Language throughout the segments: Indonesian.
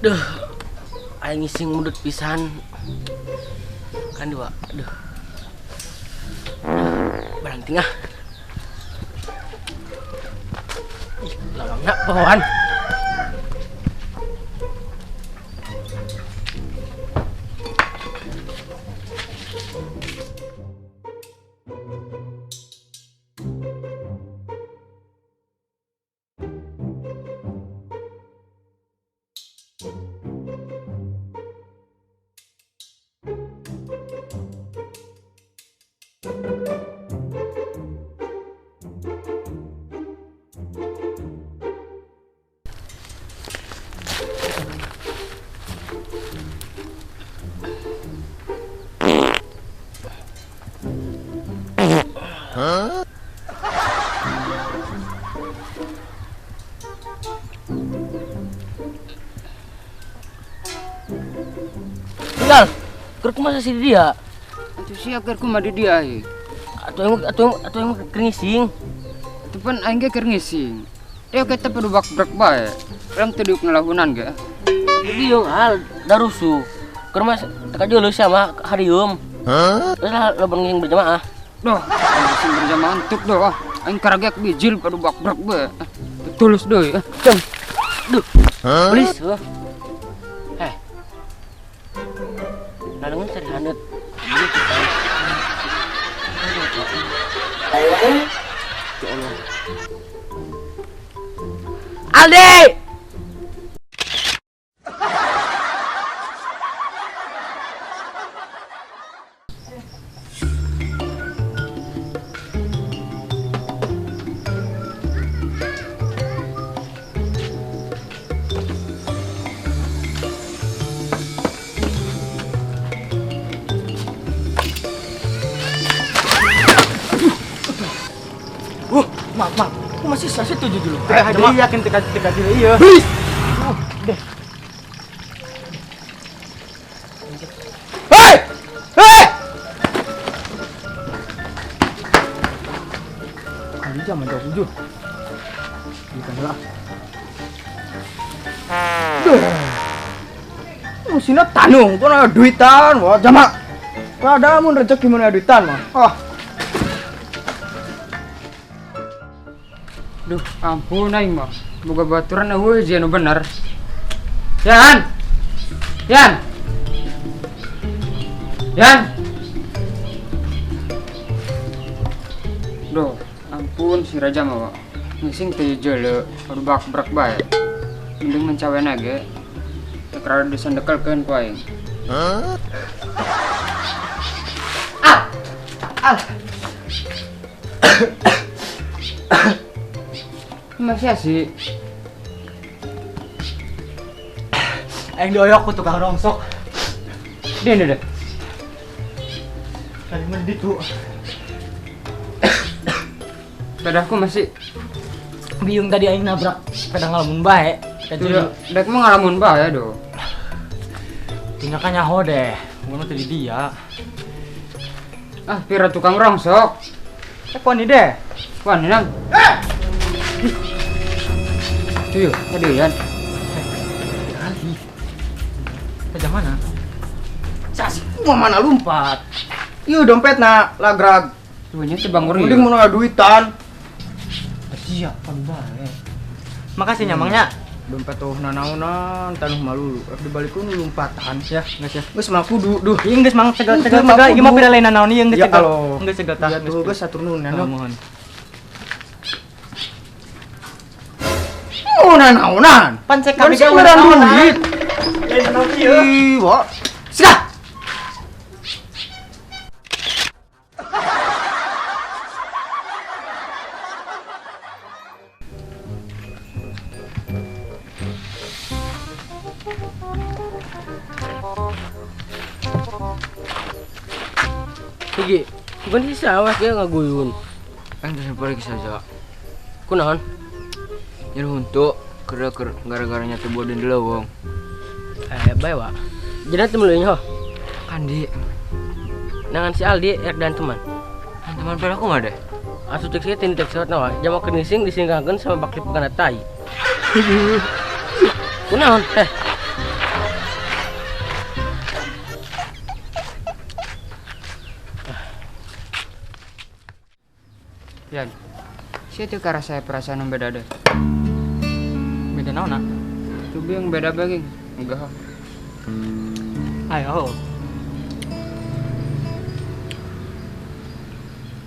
Duh, aing ngising mudut pisan. Kan dua. Aduh. Barang tingah. Ih, lawangna pohon. Tinggal, keruk masa sih dia? Itu sih agar ku madi dia. Atau yang keringising. Itu pun aing ge keur ngising. Dia kita perlu bak-brak bae. Orang teu diuk ngalahunan ge. Jadi yang hal darusu. Keur mas teka deuleuh sama harium. Terus lo benging berjamaah. Doh, ngising berjamaah antuk doh. Aing karagek bijil perlu bak-brak bae. Tulus deui. Cem. Duh. Please. Nalengan cari hanet. Ya Allah. Aldi! Maaf, aku masih saya setuju dulu. Jadi yakin teka diri iya. Deh. Hei! Hei! Kali zaman jauh jujur. Bukan lah. Musina tanung, tuh ada duitan, wah jamak. Ada mun rezeki mun ada duitan mah. Duh, ampun aing mah. Boga baturan eueuh hiji anu bener. Yan. Yan. Yan. Duh, ampun si Raja mah. Ngising teh jeuleu, anu bak-brak bae. Mending mencawena ge. Tekrar disandekelkeun ku aing. Masih sih. Aing doyok ku tukang rongsok. Deh. Kali mendit tuh. Pedahku masih Biung tadi aing nabrak pedang ngalamun bae. dek mah ngalamun bae do. Tinggal kan nyaho deh. Mun tadi dia. Ah, pira tukang rongsok. Poni deh. Wan, nang. Tuh, ada Yan. Kali. Kerja mana? Sas, mau mana lompat? Iya dompetna lagrag. Tuanya teh bangun Mending mun ada duitan. Siap pan bae. Makasih nyamangnya. Dompet tuh nanaunan tanuh malulu. Di balik nu lompatan ya, geus ya. Geus mah kudu. Duh, ieu geus mang tegal ieu mah peda lain nanaon ieu geus tegal. Geus tegal tah. Geus saturnuun anu. Mohon. Oh nanaunan. Pan cek kami ge urang duit. Lain nanaon ieu. Ieu, Sida. Iki, bukan si sawah dia ngaguyun. Kan teh balik saja. Kunaon? Nyeun huntu keur gara-gara nya teh boden leuweung. Bae wa. Jadi teu meuleuy ho. Kandi. Nangan si Aldi yak dan teman. Kan teman pera aku mah deh. Asup cek tin tek sawat nawa. Jama kenising disinggakeun sama bakli pegana tai. Kunaon teh? Saya tuh karena saya perasaan yang beda deh. Beda naon nak? Coba yang beda bagi. Enggak. Ayo.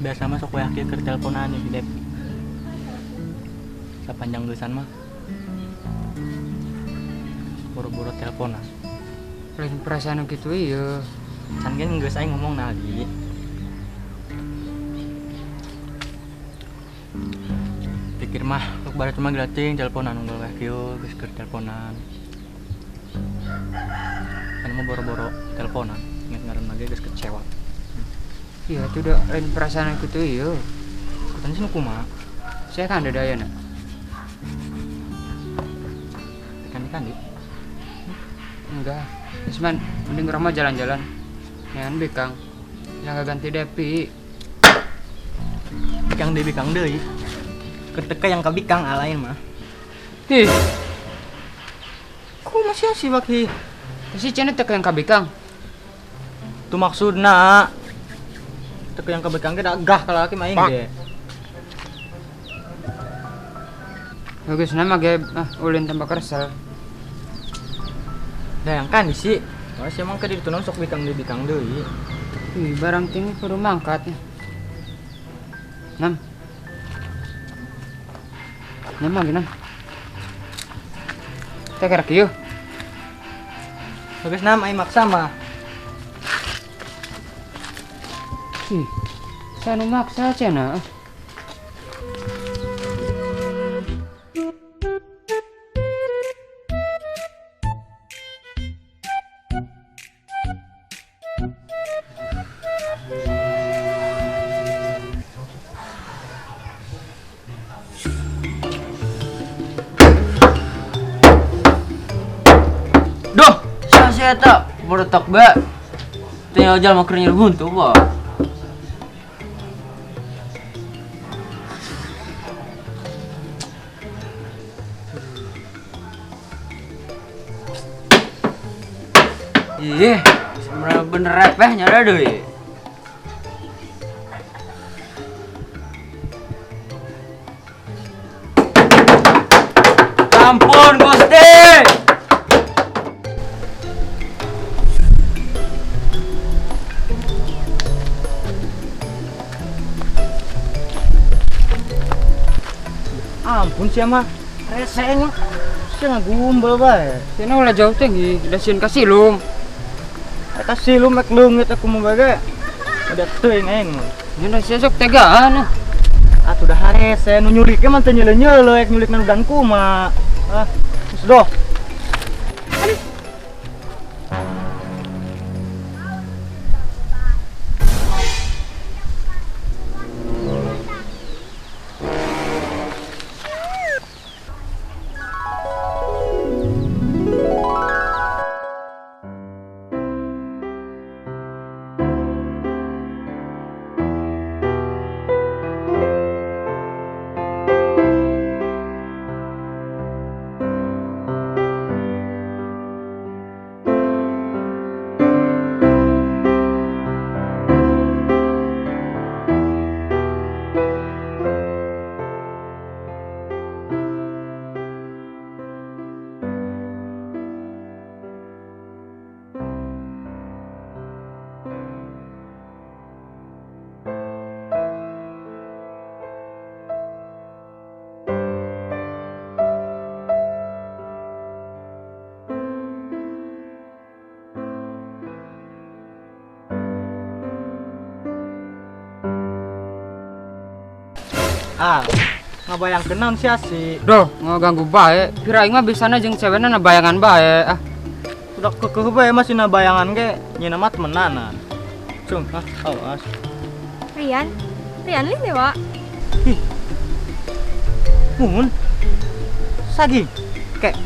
Biasa masuk wa ke teleponan nih Dep. Sepanjang geus mah. Boro-boro teleponan. Lain perasaan gitu iya. Can geus geus aing ngomong nali. Pikir mah lu baru cuma grating teleponan unggul wa kieu geus keur teleponan. Kan mau boro-boro teleponan, inget ngaran lagi geus kecewa. Iya tuh udah lain perasaan gitu iya. Katanya sih kumaha? Saya kan ada daya nak. Kan di. Enggak. Isman, mending Rama jalan-jalan. Nyan Bekang. Yang gak ganti Depi. Bikang deui. Keteka yang kabikang alain mah. Ih, Ku masih sih baki. si Cene teka yang kabikang. Tu maksudna. Teka yang kabikang ge da gah ka laki mah aing ge. Bagus nama ge ulin tambah kersel. Da yang kan sih. Masih emang ke ditu sok bikang deui. Ih, barang tinggi kudu mangkatnya. Nam. Nam lagi nam. Teh kira kieu. Bagus nama aing maksa mah. Ih, saya nu maksa Cena. Duh, saya tak beretak ba. Tinggal jalan makernya buntu ba. Iya, sebenarnya bener repehnya dah doi. Ampun, Gusti. Ampun sia mah. Reseng. Sia ngagumbel bae. Cena ulah jauh tinggi, udah sieun ka silum. Eta silum mek leungit aku mah bae. Ada teuing aing mah. Nya sia sok tegaan. Atuh dah harese nu nyuliknya mah teu nyeuleuh-nyeuleuh ek nyulikna nu dan kumaha. Geus doh. Ngabayang kenaon sia si. Duh, ngaganggu bae. Kira aing mah bisana jeung cewekna na bayangan bae. Udah kekeh bae masih na bayangan ge nyeuna mah temenanan. Cung, awas. Rian lin dewa. Ih. Mun. Saging. Kek.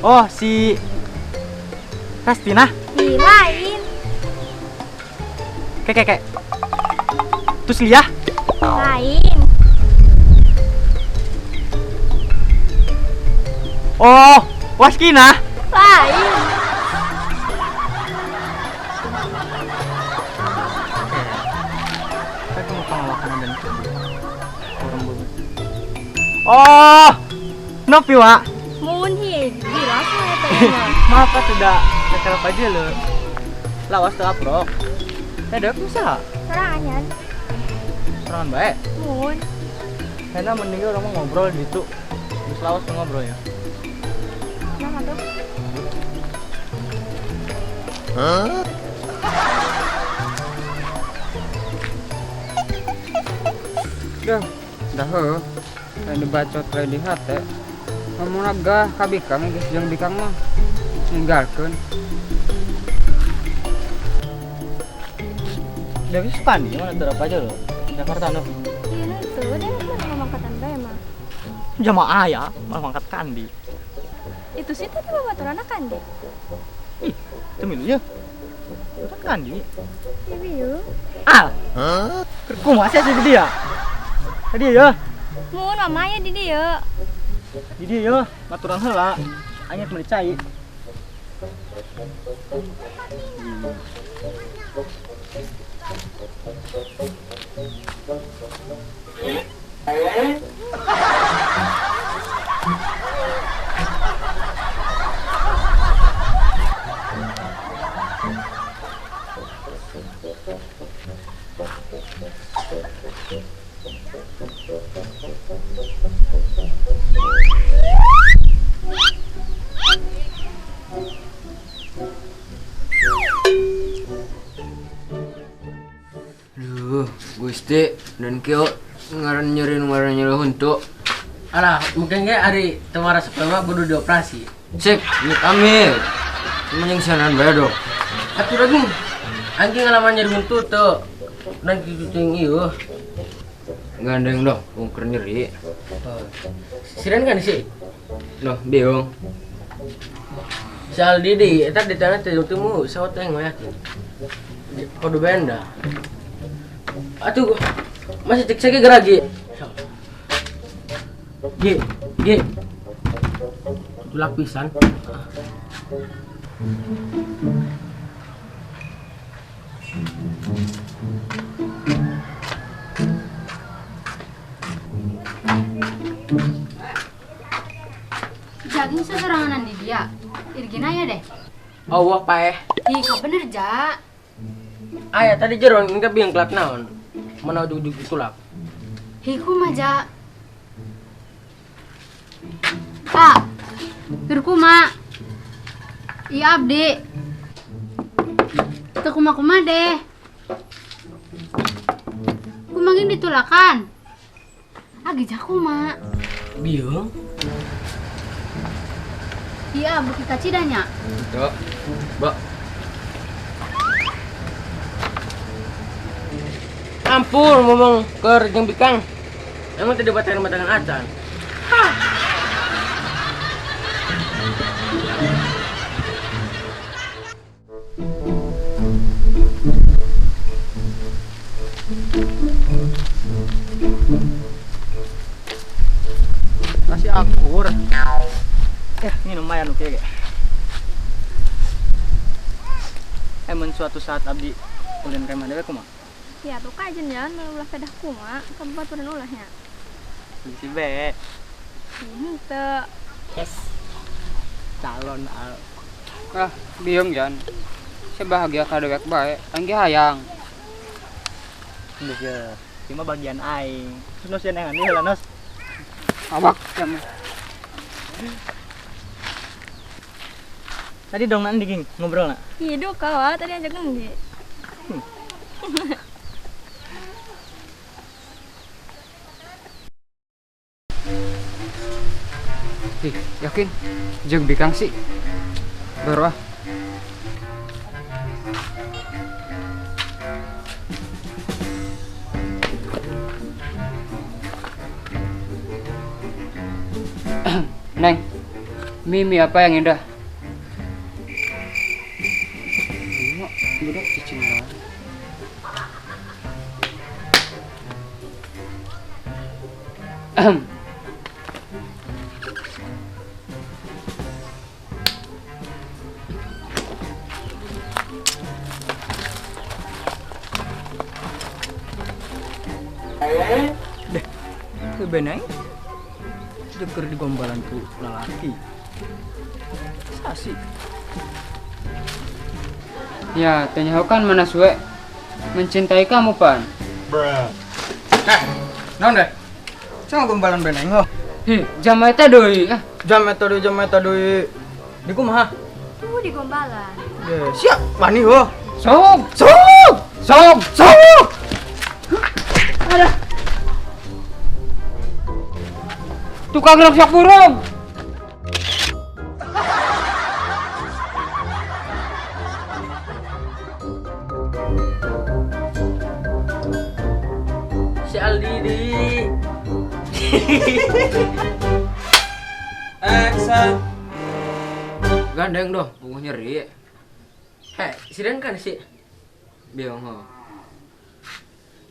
Oh, si Rastina. Lain. Kek. Terus Lia? Lain. Oh, Waskina. Lain. Saya mau pengawakan dan Oh, nopi wa. Mun hi, jelas lah tadi mah. Maaf Pak, tidak sekarang aja lo. Lawas tuh aprok. Ada bisa. Serangan. Serangan baik. Mun. Karena mending orang mau ngobrol gitu. Terus lawas tuh ngobrol ya. Nama tuh. Dah lain dibacot lain di hati. Ngomong naga kabikang geus jeung bikang mah ninggalkeun. Dari Spandi mana berapa aja lo? Jakarta no. Iya tuh, dia mana ngomong kata Anda emang. Jamaah ya, malah mangkat kandi. Itu sih tadi bawa anak kan deh. Ih, temilu ya. Udah kandi. Iya yuk. Ah. Kumaha sih di dia? Tadi ya. Mun mamanya di dia. Di dia ya, maturan heula. Anyet meuli cai. Gusti dan kio ngaran nyeri untuk. Alah, mungkin ge ari teu waras mah kudu dioperasi. Cek, ini kami. Mending sanan bae dong. Atuh lagi. Anjing ngalaman nyeri untuk teu. Dan kitu ting ieu. Gandeng dong, ungker nyeri. Siran kan sih? Loh, biung. Soal Didi, eta di tanah temu sawat yang yakin. Kudu benda. Atuh, masih cek sake geragi. G. Itu lapisan. Jaging seseranganan di dia. Irgina ya deh. Allah paeh. Ih, ka bener ja. Aya tadi jeron engke biang kelak naon. Mana duduk tulak. Hiku mah ja. Pak. Hirkuma. Iya abdi. Teu kuma-kuma deh. Kumangin ditulakan. Agi jakuma. Biung. Iya, buki kacidanya. Tuh. Mbak. Ampun ngomong ke jeung bikang. Emang tadi batangan acan. Masih akur. Ini lumayan oke. Emang suatu saat abdi ulin ka mana kumaha? Ya tuh kajen ya, ulah pedah kuma, keempat pernah ulahnya. Si be. Henteu. Yes. Calon al. Ah, biung jan. Sebahagia kadewek bae, angge hayang. Geus ya. Cuma bagian aing. Terus nos yang ini heula nos. Awak jamu. Tadi dong nanti ging ngobrol nak. Hidup kawa tadi aja gendi. Ih, yakin? Jeung bikang sih. Baru ah. Neng, mimi apa yang indah? Budak cicing banget. Deh, kebenai? jeker di gombalan ku lalaki. Sasi. Ya, tanya kan mana suwe mencintai kamu, Pan. Naon deh? Sama gombalan beneng ho. Hi, jam eta deui. Jam eta deui. Di kumaha? Tuh di gombalan. Siap, wani ho. Sok. Ada. Tukang roksak burung. Si Aldi di. Action. Gandeng dong, punguh nyeri. Heh, si Den kan si. Biong ho.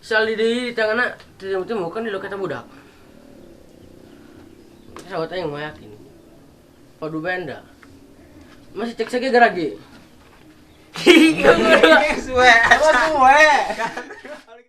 Si Aldi di tanganna temu kan di loketa budak. Sawat aing mah yakin. Padu benda. Masih cek sage garagi. Suwe.